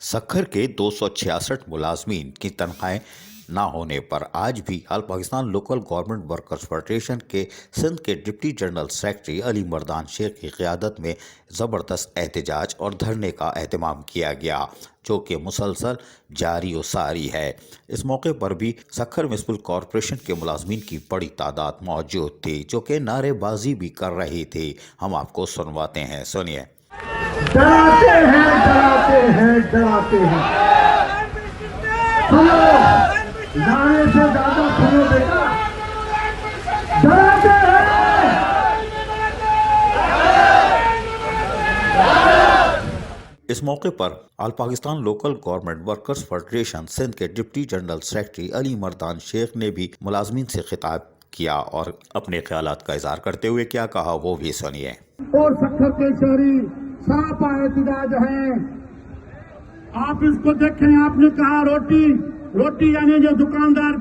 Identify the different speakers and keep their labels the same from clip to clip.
Speaker 1: सखर के 266 मुलाजमीन की तनख्वाहें ना होने पर आज भी all Pakistan local government workers federation के सिंध के deputy general secretary Ali Mardan Shaikh की क़यादत में ज़बरदस्त एहतजाज और धरने का एहतमाम किया गया, जो कि मुसलसल जारी व सारी है। इस मौके पर भी सखर म्युनिसिपल कॉरपोरेशन के मुलाजमीन की बड़ी तादाद मौजूद थी, जो कि नारेबाजी भी कर रही थी। हम आपको सुनवाते हैं, सुनिए।
Speaker 2: डराते हैं, डराते हैं, डराते हैं। सुनो, गाने से ज्यादा सुनो बेटा। डराते हैं।
Speaker 1: इस मौके पर all Pakistan local government workers federation Sindh के deputy general secretary Ali Mardan Shaikh ने भी मुलाजमीन से खिताब किया और अपने ख्यालात का इजहार करते हुए क्या कहा वो भी सुनिए।
Speaker 2: और सखर के शहरी सरापा एहतजाज है। आप इसको देखें, आपने कहा रोटी यानी जो दुकानदार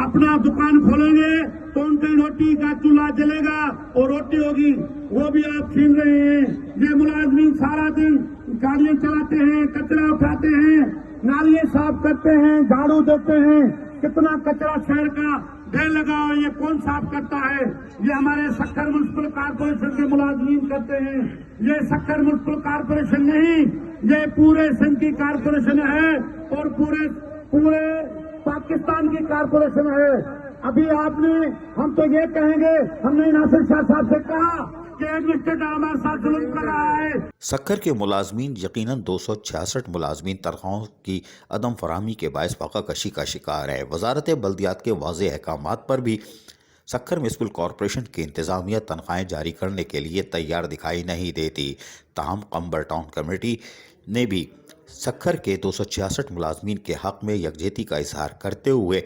Speaker 2: अपना दुकान खोलेंगे तो उनके रोटी का चूल्हा जलेगा और रोटी होगी, वो भी आप छीन रहे हैं। ये मुलाजमीन सारा दिन गाड़ियां चलाते हैं, कचरा उठाते हैं, नालियां साफ करते हैं, झाड़ू देते हैं। कितना कचरा शहर का ढेर लगा हुआ, ये कौन साफ करता है? ये हमारे सखर म्युनिसिपल कॉरपोरेशन के मुलाजमीन करते हैं। ये सखर म्युनिसिपल कॉरपोरेशन नहीं, ये पूरे सिंध की कॉरपोरेशन है और पूरे पाकिस्तान की कॉरपोरेशन है। अभी आपने, हम तो ये कहेंगे, हमने नासिर शाह साहब से कहा कि एडमिनिस्ट्रेटर हमारे साथ जुल्म कर रहा है।
Speaker 1: सखर के मुलाजमीन यकीनन 266 मुलाजमीन तनख्वाहों की अदम फराहमी के बायस फाका कशी का शिकार है। वजारत बल्दियात के वाज़ेह अहकामात पर भी सखर म्युनिसिपल कॉरपोरेशन की इंतज़ामिया तनख्वाहें जारी करने के लिए तैयार दिखाई नहीं देती। ताहम कंबर टाउन कमेटी ने भी सखर के 266 मुलाजमीन के हक़ में यकजहती का इजहार करते हुए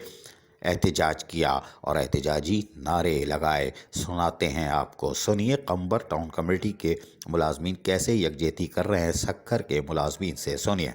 Speaker 1: एहतजाज किया और एहतजाजी नारे लगाए। सुनाते हैं आपको, सुनिए कंबर टाउन कमेटी के मुलाजमीन कैसे यकजहती कर रहे हैं सखर के मुलाजमीन से, सुनिए।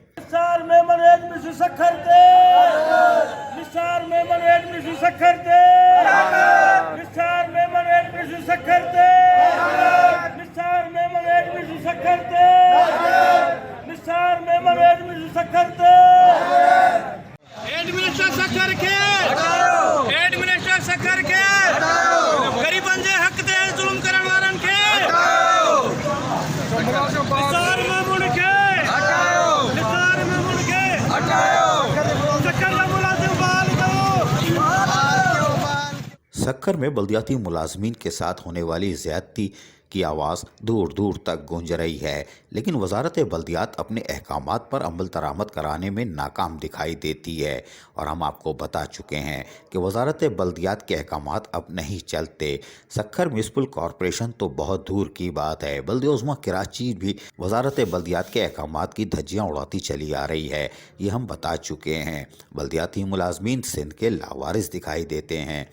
Speaker 1: सखर में बल्दियाती मुलाजमीन के साथ होने वाली ज़्यादती की आवाज़ दूर दूर तक गूंज रही है, लेकिन वजारत बल्दियात अपने अहकामात पर अमल दरामद कराने में नाकाम दिखाई देती है। और हम आपको बता चुके हैं कि वजारत बल्दियात के अहकामात अब नहीं चलते। सखर म्युनिसिपल कॉरपोरेशन तो बहुत दूर की बात है, बल्दिया उज़्मा कराची भी वजारत बल्दियात के अहकामात की धज्जियाँ उड़ाती चली आ रही है। ये हम बता चुके हैं। बल्दियाती मुलाजमीन सिंध के लावारिस दिखाई देते हैं।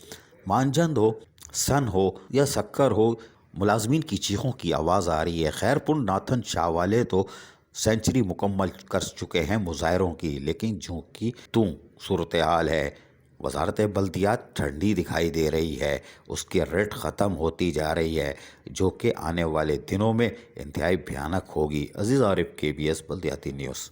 Speaker 1: मानजंद हो, सन हो या सखर हो, मुलाजमीन की चीखों की आवाज़ आ रही है। खैरपुर नाथन शाह वाले तो सेंचुरी मुकम्मल कर चुके हैं मुजाहरों की, लेकिन जो कि सूरत हाल है, वजारत बल्दियात ठंडी दिखाई दे रही है, उसकी रेट ख़त्म होती जा रही है, जो कि आने वाले दिनों में इंतहाई भयानक होगी। अजीज़ आरिफ, KBS बल्दियाती न्यूज़।